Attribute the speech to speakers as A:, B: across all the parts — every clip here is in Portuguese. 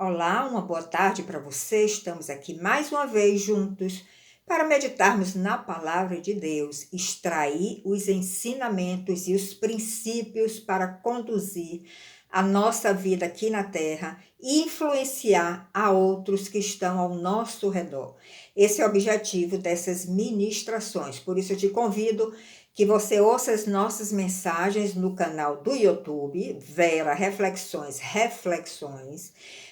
A: Olá, uma boa tarde para você. Estamos aqui mais uma vez juntos para meditarmos na palavra de Deus, extrair os ensinamentos e os princípios para conduzir a nossa vida aqui na terra e influenciar a outros que estão ao nosso redor. Esse é o objetivo dessas ministrações. Por isso eu te convido que você ouça as nossas mensagens no canal do YouTube, Vera Reflexões,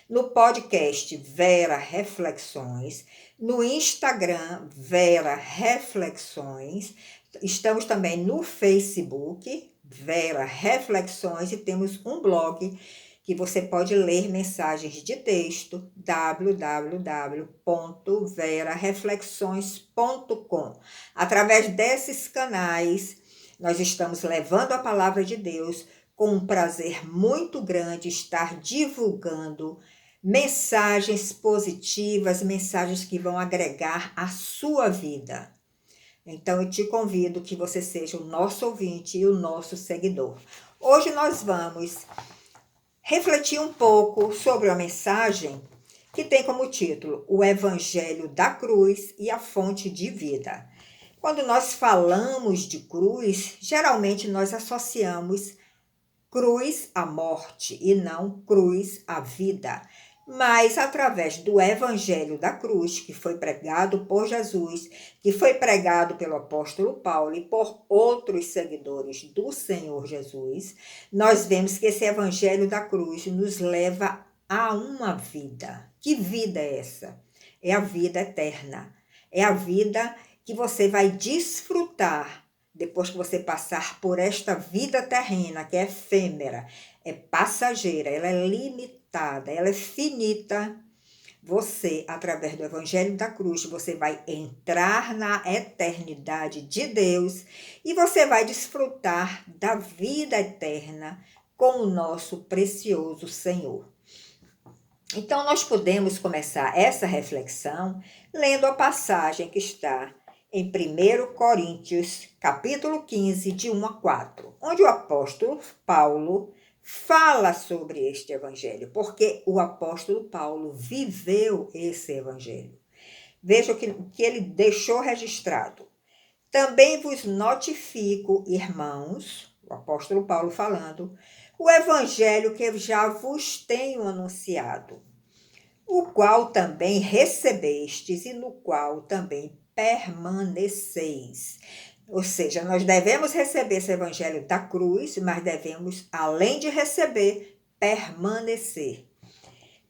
A: no podcast Vera Reflexões, no Instagram Vera Reflexões, estamos também no Facebook Vera Reflexões e temos um blog que você pode ler mensagens de texto, www.verareflexões.com. Através desses canais, nós estamos levando a palavra de Deus com um prazer muito grande estar divulgando mensagens positivas, mensagens que vão agregar à sua vida. Então, eu te convido que você seja o nosso ouvinte e o nosso seguidor. Hoje nós vamos refletir um pouco sobre a mensagem que tem como título O Evangelho da Cruz e a Fonte de Vida. Quando nós falamos de cruz, geralmente nós associamos cruz à morte e não cruz à vida. Mas através do Evangelho da Cruz, que foi pregado por Jesus, que foi pregado pelo apóstolo Paulo e por outros seguidores do Senhor Jesus, nós vemos que esse Evangelho da Cruz nos leva a uma vida. Que vida é essa? É a vida eterna. É a vida que você vai desfrutar depois que você passar por esta vida terrena, que é efêmera, é passageira, ela é limitada, ela é finita. Você, através do Evangelho da Cruz, você vai entrar na eternidade de Deus e você vai desfrutar da vida eterna com o nosso precioso Senhor. Então, nós podemos começar essa reflexão lendo a passagem que está em 1 Coríntios, capítulo 15, de 1 a 4, onde o apóstolo Paulo fala sobre este evangelho, porque o apóstolo Paulo viveu esse evangelho. Veja o que ele deixou registrado. Também vos notifico, irmãos, o apóstolo Paulo falando, o evangelho que eu já vos tenho anunciado, o qual também recebestes e no qual também permaneceis. Ou seja, nós devemos receber esse evangelho da cruz, mas devemos, além de receber, permanecer.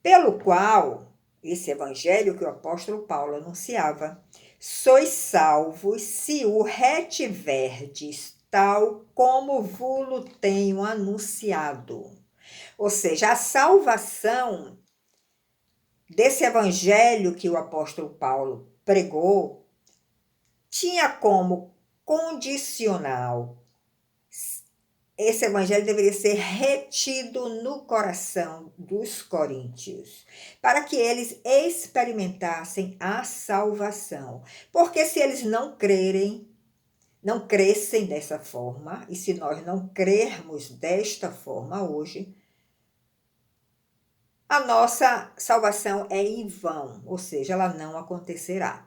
A: Pelo qual, esse evangelho que o apóstolo Paulo anunciava, sois salvos se o retiverdes, tal como vos tenho anunciado. Ou seja, a salvação desse evangelho que o apóstolo Paulo pregou tinha como condicional. Esse evangelho deveria ser retido no coração dos coríntios, para que eles experimentassem a salvação. Porque se eles não crerem, não crescem dessa forma, e se nós não crermos desta forma hoje, a nossa salvação é em vão, ou seja, ela não acontecerá.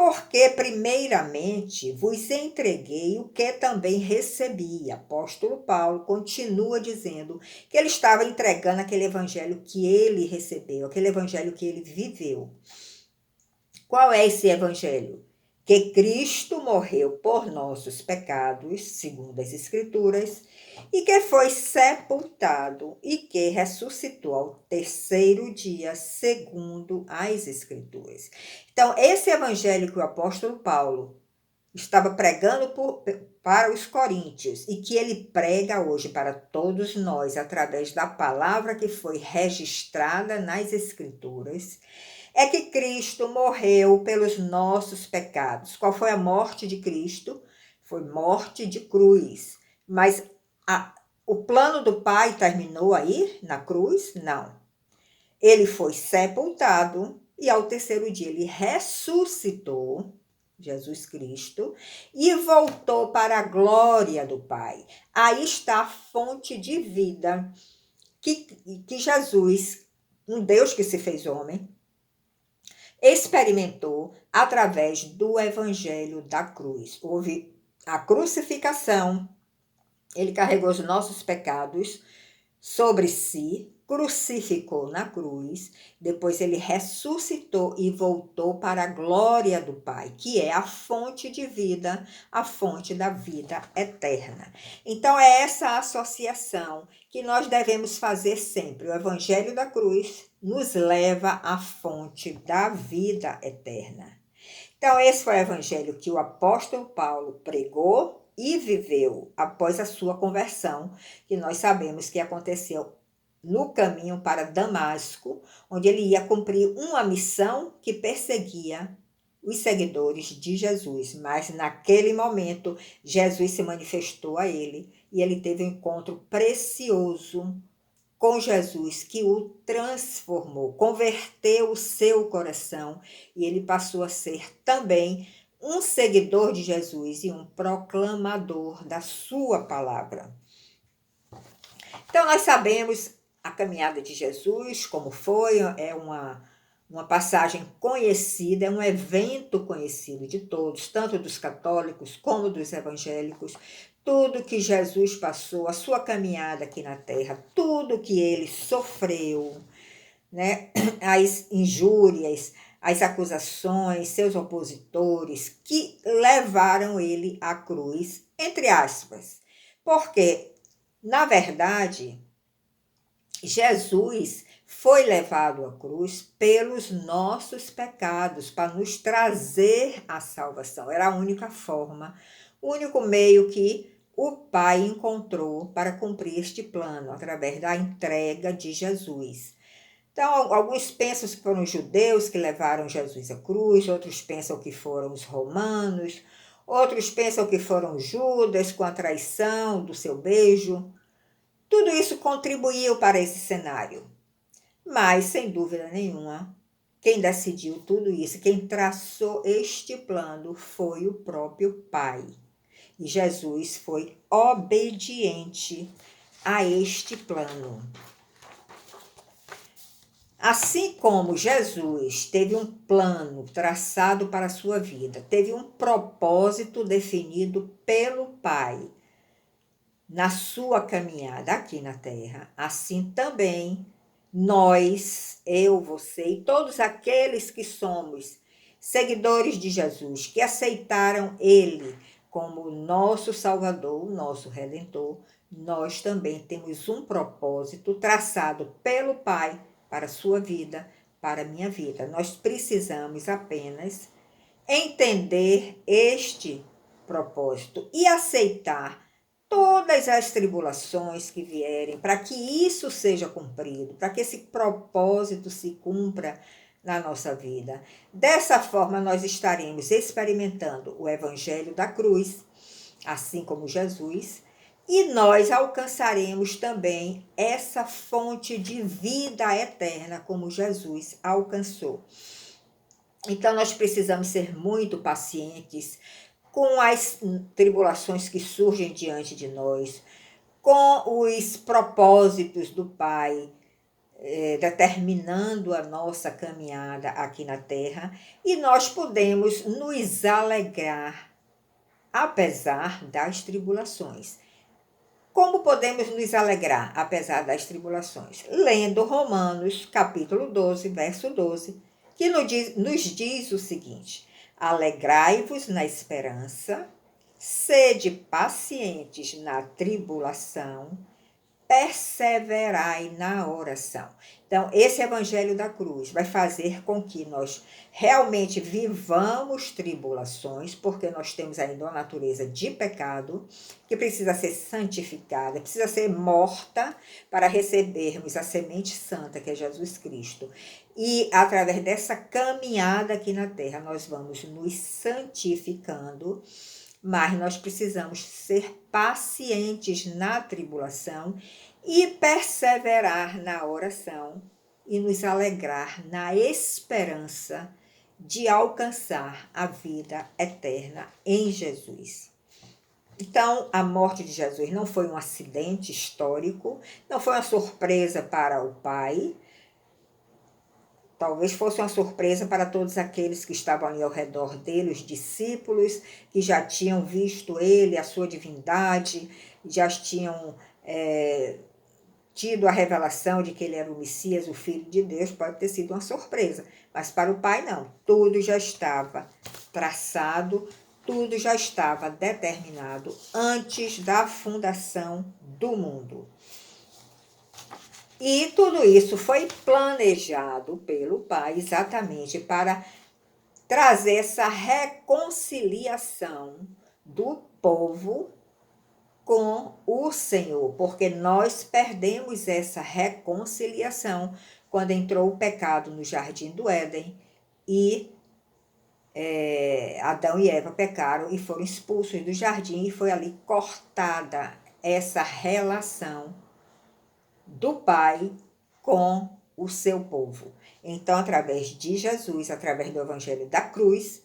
A: Porque, primeiramente, vos entreguei o que também recebi. Apóstolo Paulo continua dizendo que ele estava entregando aquele evangelho que ele recebeu, aquele evangelho que ele viveu. Qual é esse evangelho? Que Cristo morreu por nossos pecados, segundo as Escrituras, e que foi sepultado e que ressuscitou ao terceiro dia, segundo as Escrituras. Então, esse evangelho que o apóstolo Paulo estava pregando para os coríntios e que ele prega hoje para todos nós através da palavra que foi registrada nas Escrituras, é que Cristo morreu pelos nossos pecados. Qual foi a morte de Cristo? Foi morte de cruz. Mas o plano do Pai terminou aí na cruz? Não. Ele foi sepultado e ao terceiro dia ele ressuscitou, Jesus Cristo, e voltou para a glória do Pai. Aí está a fonte de vida que Jesus, um Deus que se fez homem, experimentou através do evangelho da cruz. Houve a crucificação, ele carregou os nossos pecados sobre si, crucificou na cruz, depois ele ressuscitou e voltou para a glória do Pai, que é a fonte de vida, a fonte da vida eterna. Então é essa associação que nós devemos fazer sempre. O evangelho da cruz nos leva à fonte da vida eterna. Então esse foi o evangelho que o apóstolo Paulo pregou e viveu após a sua conversão, que nós sabemos que aconteceu no caminho para Damasco, onde ele ia cumprir uma missão que perseguia os seguidores de Jesus. Mas naquele momento, Jesus se manifestou a ele e ele teve um encontro precioso com Jesus, que o transformou, converteu o seu coração e ele passou a ser também um seguidor de Jesus e um proclamador da sua palavra. Então, nós sabemos a caminhada de Jesus, como foi, é uma passagem conhecida, é um evento conhecido de todos, tanto dos católicos como dos evangélicos. Tudo que Jesus passou, a sua caminhada aqui na Terra, tudo que ele sofreu, né? As injúrias, as acusações, seus opositores, que levaram ele à cruz, entre aspas. Porque, na verdade, Jesus foi levado à cruz pelos nossos pecados, para nos trazer a salvação. Era a única forma, o único meio que o Pai encontrou para cumprir este plano, através da entrega de Jesus. Então, alguns pensam que foram os judeus que levaram Jesus à cruz, outros pensam que foram os romanos, outros pensam que foram Judas com a traição do seu beijo. Tudo isso contribuiu para esse cenário. Mas, sem dúvida nenhuma, quem decidiu tudo isso, quem traçou este plano foi o próprio Pai. E Jesus foi obediente a este plano. Assim como Jesus teve um plano traçado para a sua vida, teve um propósito definido pelo Pai na sua caminhada aqui na Terra, assim também nós, eu, você e todos aqueles que somos seguidores de Jesus, que aceitaram Ele como nosso Salvador, nosso Redentor, nós também temos um propósito traçado pelo Pai para a sua vida, para a minha vida. Nós precisamos apenas entender este propósito e aceitar todas as tribulações que vierem, para que isso seja cumprido, para que esse propósito se cumpra na nossa vida. Dessa forma, nós estaremos experimentando o evangelho da cruz, assim como Jesus, e nós alcançaremos também essa fonte de vida eterna, como Jesus alcançou. Então, nós precisamos ser muito pacientes com as tribulações que surgem diante de nós, com os propósitos do Pai, determinando a nossa caminhada aqui na Terra, e nós podemos nos alegrar, apesar das tribulações. Como podemos nos alegrar, apesar das tribulações? Lendo Romanos, capítulo 12, verso 12, que nos diz o seguinte: alegrai-vos na esperança, sede pacientes na tribulação, perseverai na oração. Então, esse evangelho da cruz vai fazer com que nós realmente vivamos tribulações, porque nós temos ainda uma natureza de pecado que precisa ser santificada, precisa ser morta para recebermos a semente santa, que é Jesus Cristo. E através dessa caminhada aqui na terra, nós vamos nos santificando, mas nós precisamos ser pacientes na tribulação e perseverar na oração e nos alegrar na esperança de alcançar a vida eterna em Jesus. Então, a morte de Jesus não foi um acidente histórico, não foi uma surpresa para o Pai, talvez fosse uma surpresa para todos aqueles que estavam ali ao redor dele, os discípulos, que já tinham visto ele, a sua divindade, já tinham tido a revelação de que ele era o Messias, o Filho de Deus, pode ter sido uma surpresa. Mas para o Pai, não. Tudo já estava traçado, tudo já estava determinado antes da fundação do mundo. E tudo isso foi planejado pelo Pai exatamente para trazer essa reconciliação do povo com o Senhor, porque nós perdemos essa reconciliação quando entrou o pecado no jardim do Éden e Adão e Eva pecaram e foram expulsos do jardim, e foi ali cortada essa relação do Pai com o seu povo. Então, através de Jesus, através do Evangelho da Cruz,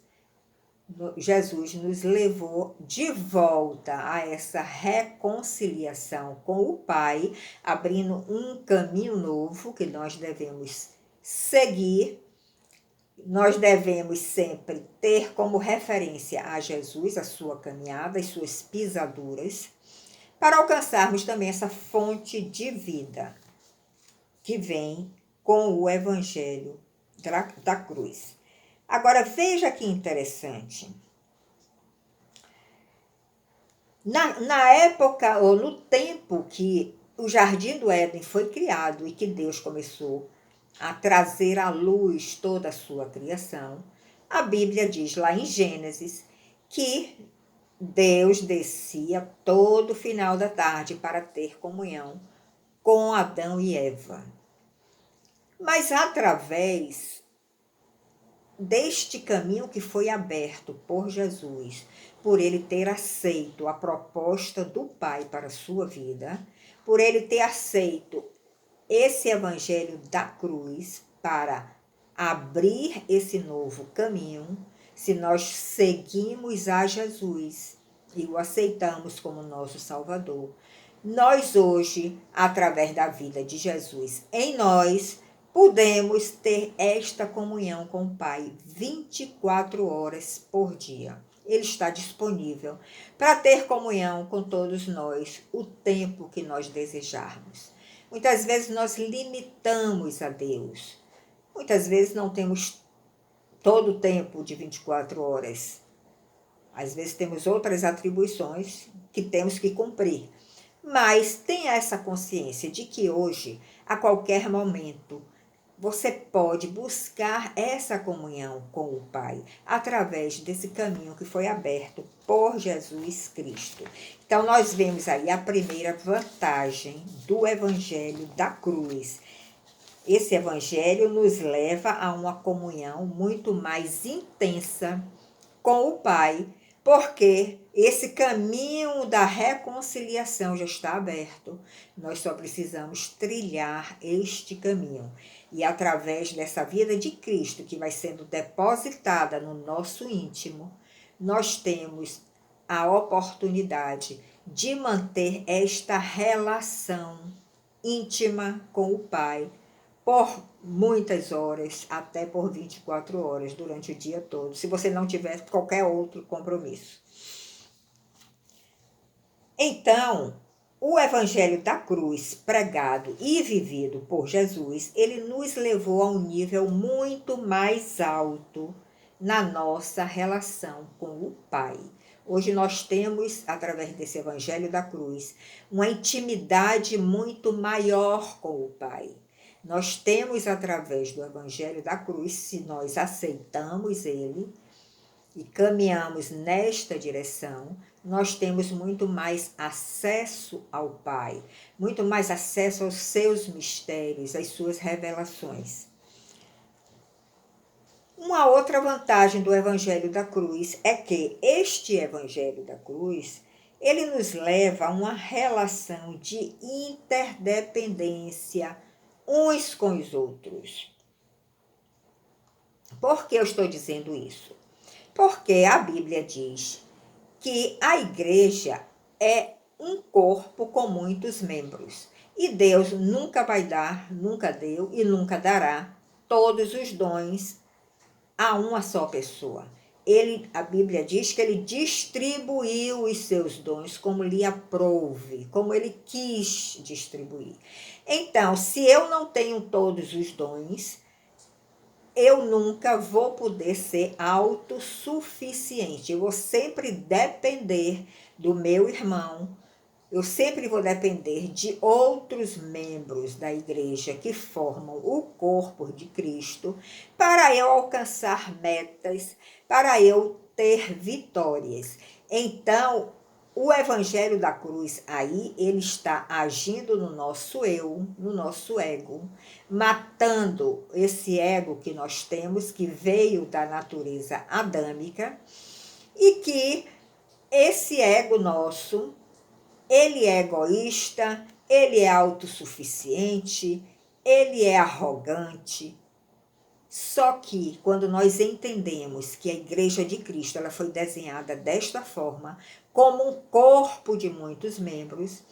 A: Jesus nos levou de volta a essa reconciliação com o Pai, abrindo um caminho novo que nós devemos seguir. Nós devemos sempre ter como referência a Jesus, a sua caminhada, as suas pisaduras, para alcançarmos também essa fonte de vida que vem com o Evangelho da Cruz. Agora, veja que interessante. Na época, ou no tempo que o Jardim do Éden foi criado e que Deus começou a trazer à luz toda a sua criação, a Bíblia diz lá em Gênesis que Deus descia todo final da tarde para ter comunhão com Adão e Eva. Mas através deste caminho que foi aberto por Jesus, por ele ter aceito a proposta do Pai para a sua vida, por ele ter aceito esse evangelho da cruz para abrir esse novo caminho, se nós seguimos a Jesus e o aceitamos como nosso Salvador, nós hoje, através da vida de Jesus em nós, podemos ter esta comunhão com o Pai 24 horas por dia. Ele está disponível para ter comunhão com todos nós o tempo que nós desejarmos. Muitas vezes nós limitamos a Deus. Muitas vezes não temos todo o tempo de 24 horas. Às vezes temos outras atribuições que temos que cumprir. Mas tenha essa consciência de que hoje, a qualquer momento, você pode buscar essa comunhão com o Pai através desse caminho que foi aberto por Jesus Cristo. Então, nós vemos aí a primeira vantagem do Evangelho da Cruz. Esse Evangelho nos leva a uma comunhão muito mais intensa com o Pai, porque esse caminho da reconciliação já está aberto. Nós só precisamos trilhar este caminho. E através dessa vida de Cristo que vai sendo depositada no nosso íntimo, nós temos a oportunidade de manter esta relação íntima com o Pai por muitas horas, até por 24 horas, durante o dia todo, se você não tiver qualquer outro compromisso. Então, o Evangelho da Cruz, pregado e vivido por Jesus, ele nos levou a um nível muito mais alto na nossa relação com o Pai. Hoje nós temos, através desse Evangelho da Cruz, uma intimidade muito maior com o Pai. Nós temos, através do Evangelho da Cruz, se nós aceitamos ele e caminhamos nesta direção, nós temos muito mais acesso ao Pai, muito mais acesso aos seus mistérios, às suas revelações. Uma outra vantagem do Evangelho da Cruz é que este Evangelho da Cruz, ele nos leva a uma relação de interdependência uns com os outros. Por que eu estou dizendo isso? Porque a Bíblia diz que a igreja é um corpo com muitos membros. E Deus nunca vai dar, nunca deu e nunca dará todos os dons a uma só pessoa. A Bíblia diz que ele distribuiu os seus dons como lhe aprouve, como ele quis distribuir. Então, se eu não tenho todos os dons, eu nunca vou poder ser autossuficiente. Eu vou sempre depender do meu irmão, eu sempre vou depender de outros membros da igreja que formam o corpo de Cristo para eu alcançar metas, para eu ter vitórias. Então, o evangelho da cruz aí, ele está agindo no nosso eu, no nosso ego, matando esse ego que nós temos, que veio da natureza adâmica, e que esse ego nosso, ele é egoísta, ele é autossuficiente, ele é arrogante. Só que quando nós entendemos que a Igreja de Cristo ela foi desenhada desta forma, como um corpo de muitos membros,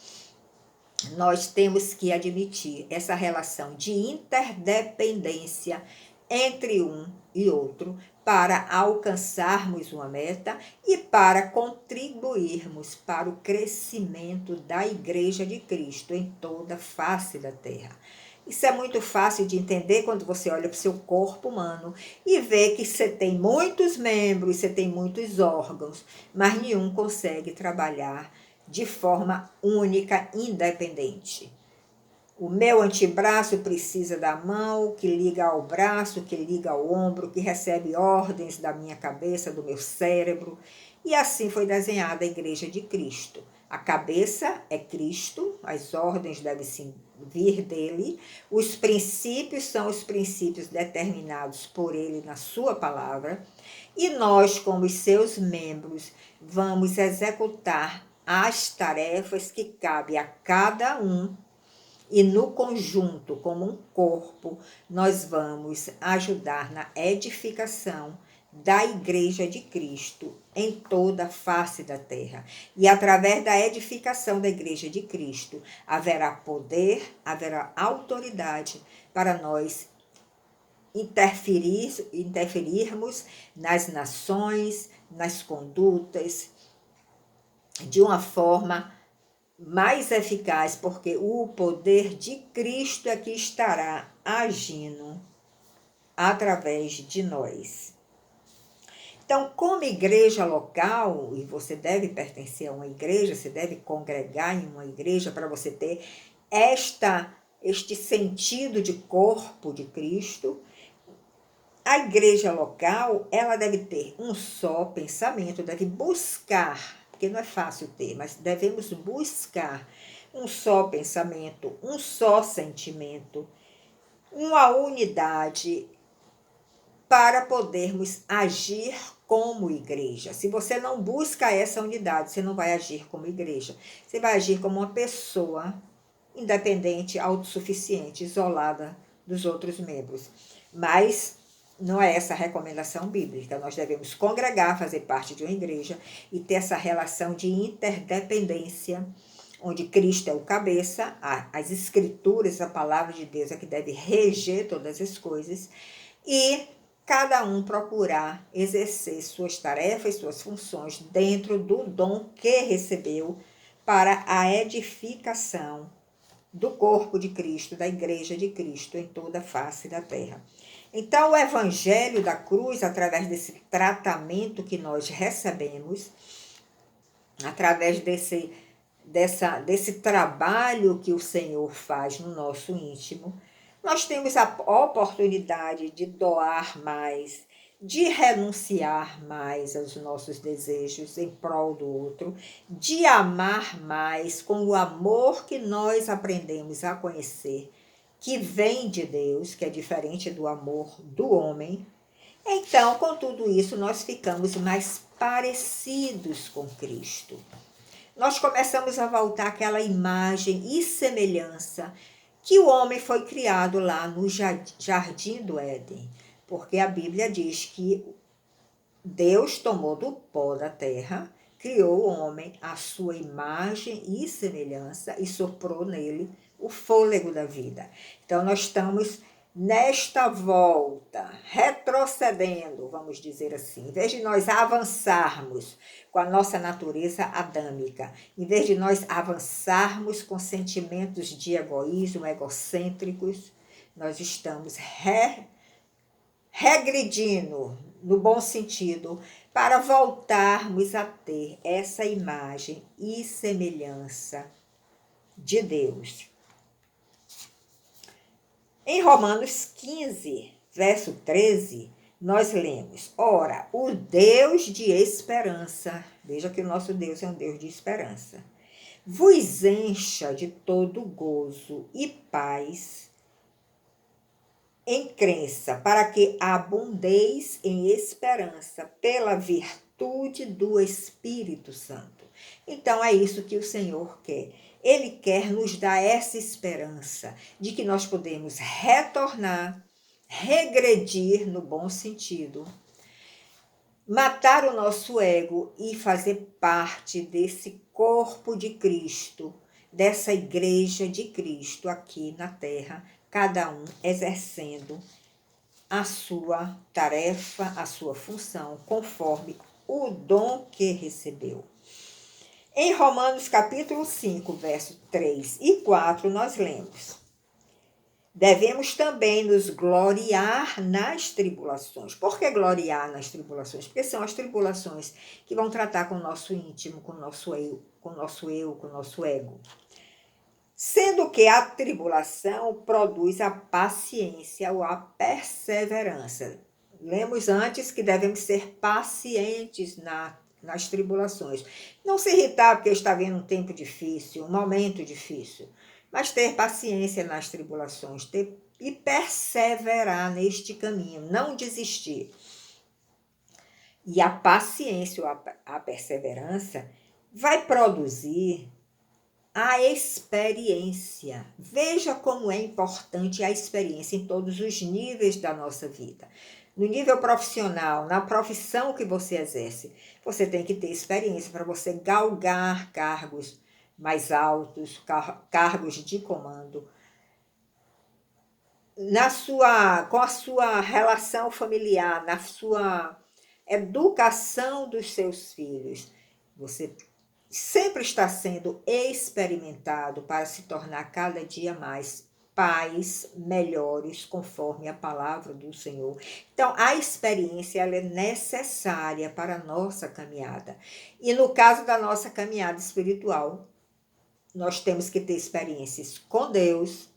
A: nós temos que admitir essa relação de interdependência entre um e outro para alcançarmos uma meta e para contribuirmos para o crescimento da Igreja de Cristo em toda a face da terra. Isso é muito fácil de entender quando você olha para o seu corpo humano e vê que você tem muitos membros, você tem muitos órgãos, mas nenhum consegue trabalhar de forma única, independente. O meu antebraço precisa da mão, que liga ao braço, que liga ao ombro, que recebe ordens da minha cabeça, do meu cérebro. E assim foi desenhada a Igreja de Cristo. A cabeça é Cristo, as ordens devem vir dele, os princípios são os princípios determinados por ele na sua palavra, e nós, como os seus membros, vamos executar as tarefas que cabem a cada um. E no conjunto, como um corpo, nós vamos ajudar na edificação da Igreja de Cristo em toda a face da terra. E através da edificação da Igreja de Cristo, haverá poder, haverá autoridade para nós interferirmos nas nações, nas condutas, de uma forma mais eficaz, porque o poder de Cristo é que estará agindo através de nós. Então, como igreja local, e você deve pertencer a uma igreja, você deve congregar em uma igreja para você ter este sentido de corpo de Cristo, a igreja local, ela deve ter um só pensamento, deve buscar, porque não é fácil ter, mas devemos buscar um só pensamento, um só sentimento, uma unidade para podermos agir como igreja. Se você não busca essa unidade, você não vai agir como igreja. Você vai agir como uma pessoa independente, autossuficiente, isolada dos outros membros. Mas não é essa a recomendação bíblica. Nós devemos congregar, fazer parte de uma igreja e ter essa relação de interdependência, onde Cristo é o cabeça, as escrituras, a palavra de Deus é que deve reger todas as coisas, e cada um procurar exercer suas tarefas, suas funções dentro do dom que recebeu para a edificação do corpo de Cristo, da Igreja de Cristo em toda a face da terra. Então, o evangelho da cruz, através desse tratamento que nós recebemos, através desse trabalho que o Senhor faz no nosso íntimo, nós temos a oportunidade de doar mais, de renunciar mais aos nossos desejos em prol do outro, de amar mais com o amor que nós aprendemos a conhecer, que vem de Deus, que é diferente do amor do homem. Então, com tudo isso, nós ficamos mais parecidos com Cristo. Nós começamos a voltar àquela imagem e semelhança que o homem foi criado lá no jardim do Éden, porque a Bíblia diz que Deus tomou do pó da terra, criou o homem à sua imagem e semelhança e soprou nele o fôlego da vida. Então, nós estamos nesta volta, retrocedendo, vamos dizer assim. Em vez de nós avançarmos com a nossa natureza adâmica, em vez de nós avançarmos com sentimentos de egoísmo, egocêntricos, nós estamos regredindo, no bom sentido, para voltarmos a ter essa imagem e semelhança de Deus. Em Romanos 15, verso 13, nós lemos: ora, o Deus de esperança, veja que o nosso Deus é um Deus de esperança, vos encha de todo gozo e paz em crença, para que abundeis em esperança pela virtude do Espírito Santo. Então é isso que o Senhor quer. Ele quer nos dar essa esperança de que nós podemos retornar, regredir no bom sentido, matar o nosso ego e fazer parte desse corpo de Cristo, dessa igreja de Cristo aqui na terra, cada um exercendo a sua tarefa, a sua função, conforme o dom que recebeu. Em Romanos capítulo 5, verso 3 e 4, nós lemos: devemos também nos gloriar nas tribulações. Por que gloriar nas tribulações? Porque são as tribulações que vão tratar com o nosso íntimo, com o nosso eu, com o nosso ego. Sendo que a tribulação produz a paciência ou a perseverança. Lemos antes que devemos ser pacientes nas tribulações. Não se irritar porque está vendo um tempo difícil, um momento difícil, mas ter paciência nas tribulações e perseverar neste caminho, não desistir. E a paciência ou a perseverança vai produzir a experiência. Veja como é importante a experiência em todos os níveis da nossa vida. No nível profissional, na profissão que você exerce, você tem que ter experiência para você galgar cargos mais altos, cargos de comando. Com a sua relação familiar, na sua educação dos seus filhos, você sempre está sendo experimentado para se tornar cada dia mais pais melhores, conforme a palavra do Senhor. Então, a experiência ela é necessária para a nossa caminhada. E no caso da nossa caminhada espiritual, nós temos que ter experiências com Deus,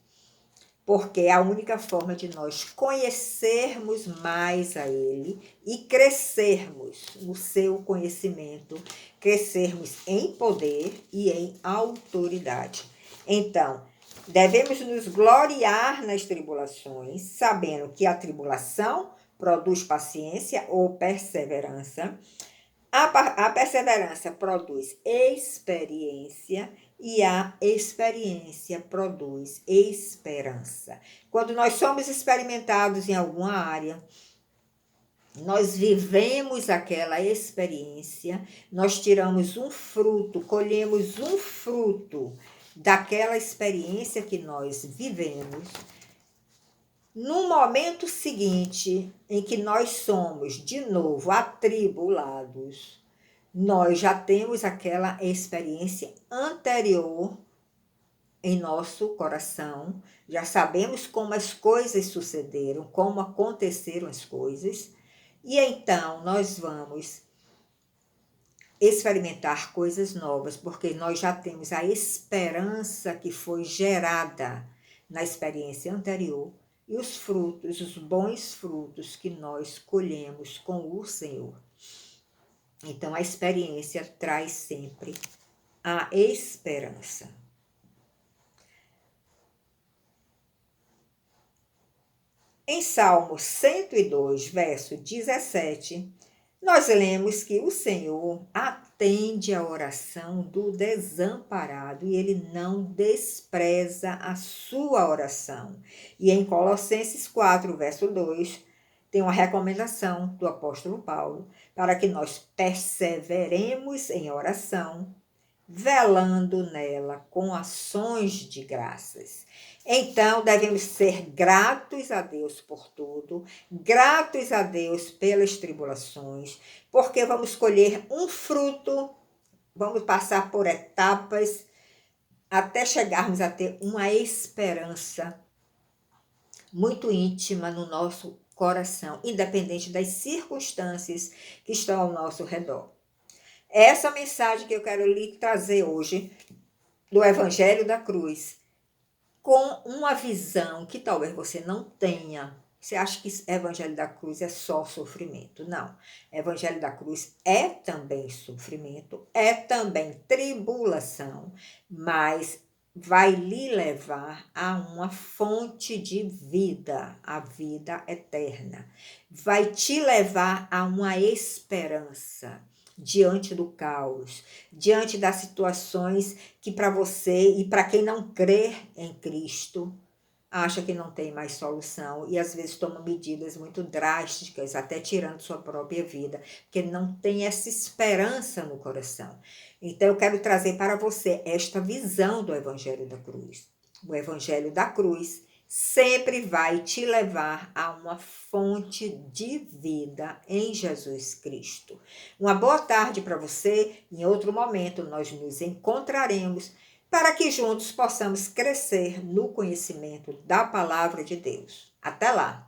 A: porque é a única forma de nós conhecermos mais a Ele e crescermos no seu conhecimento, crescermos em poder e em autoridade. Então, devemos nos gloriar nas tribulações, sabendo que a tribulação produz paciência ou perseverança. A perseverança produz experiência e a experiência produz esperança. Quando nós somos experimentados em alguma área, nós vivemos aquela experiência, nós tiramos um fruto, colhemos um fruto daquela experiência que nós vivemos. No momento seguinte, em que nós somos de novo atribulados, nós já temos aquela experiência anterior em nosso coração, já sabemos como as coisas sucederam, como aconteceram as coisas, e então nós vamos experimentar coisas novas, porque nós já temos a esperança que foi gerada na experiência anterior e os frutos, os bons frutos que nós colhemos com o Senhor. Então, a experiência traz sempre a esperança. Em Salmo 102, verso 17, nós lemos que o Senhor atende a oração do desamparado e Ele não despreza a sua oração. E em Colossenses 4, verso 2, tem uma recomendação do apóstolo Paulo para que nós perseveremos em oração, velando nela com ações de graças. Então, devemos ser gratos a Deus por tudo, gratos a Deus pelas tribulações, porque vamos colher um fruto, vamos passar por etapas até chegarmos a ter uma esperança muito íntima no nosso coração, independente das circunstâncias que estão ao nosso redor. Essa mensagem que eu quero lhe trazer hoje, do Evangelho da Cruz, com uma visão que talvez você não tenha. Você acha que Evangelho da Cruz é só sofrimento? Não. Evangelho da Cruz é também sofrimento, é também tribulação, mas vai lhe levar a uma fonte de vida, a vida eterna. Vai te levar a uma esperança diante do caos, diante das situações que para você e para quem não crê em Cristo, acha que não tem mais solução e às vezes toma medidas muito drásticas, até tirando sua própria vida, porque não tem essa esperança no coração. Então eu quero trazer para você esta visão do Evangelho da Cruz. O Evangelho da Cruz sempre vai te levar a uma fonte de vida em Jesus Cristo. Uma boa tarde para você. Em outro momento nós nos encontraremos para que juntos possamos crescer no conhecimento da palavra de Deus. Até lá!